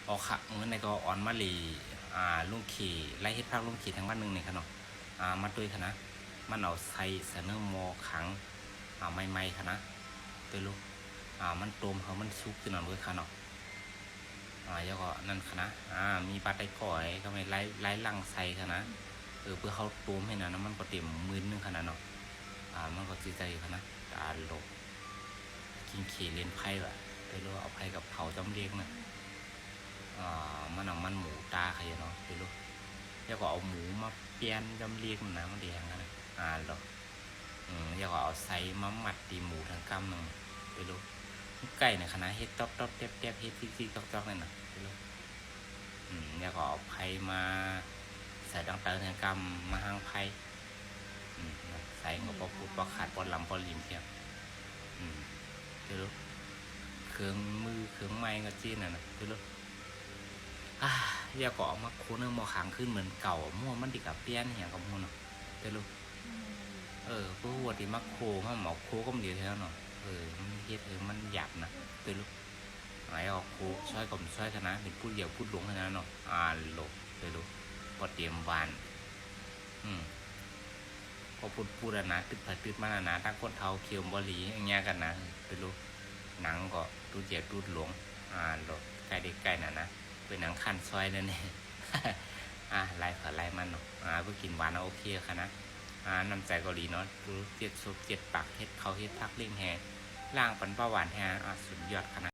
ออกค่ะเงินในก็อ่อนมาลีลุงขี่ไล่เฮ็ดภาคลุงขี่ทั้งวันหนึ่งในขนาดมาด้วยคณะมันเอาใส่เสนอมอขังไม่คณะไปลูกมันโตมเขามันซุกขึ้นหน่อยด้วยคณะแล้วก็นั่นคณะมีปลาไตก่อยก็ไม่ไล่ลังใส่คณะเพื่อเขาโตมให้นะมันก็เต็มมือนึงขนาดเนาะมันก็จีใจคณะโลกกินขี่เล่นไพ่แบบไปรู้เอาไพ่กับเผาจำเรียงนะมันเอามันหมูตาใครเนาะไปรู้แล้วก็เอาหมูมาเปลี่ยนจำเรียงนะมันแดงกันนะหรอแล้วก็เอาใส่มาหมัดตีหมูทั้งกำนึงไปรู้ไก่เนี่ยคณะเฮ็ดต๊อกเต็บเฮ็ดซิกต๊อกนั่นน่ะไปรู้แล้วก็เอาไพ่มาใส่ดังเตอร์ทั้งกำมาหางไพ่ใส่งบปอขาดปอลำปอลิมเพียงไปรู้เครื่องมือเครื่องไม้ก็จีนน่ะนะไปรู้อย่าเกาะมาโคเนอร์มอขังขึ้นเหมือนเก่ามั่วมันดิกับเปี้ยนอย่างกับมั่วเนาะไปรู้ผู้หัวที่มักโคมาหมอโคก็มันดีแท้เนาะมันเฮ็ดมันหยาบนะไปรู้ไอ้ออกโคช่วยกับช่วยคณะเป็นพูดเดียวพูดหลงคณะเนาะหลบไปรู้พอเตรียมวานพอพูดนะตึดมานะทั้งคนเทาเคียวบอลีอย่างเงี้ยกันนะไปรู้หนังก็ตูเจียตูหลงหลบใกล้ได้ใกล้นะเป็นหนังขั้นซอยนั่นเองไล่ผ่าไล่มันเนาะเพื่อกินหวานโอเคค่ะนะน้ำใจเกาหลีเนาะรู้เจ็ดซุปเจ็ดปากเฮ็ดเขาเฮ็ดพักเล่งแฮล่างปันป้าหวานแฮสุดยอดค่ะนะ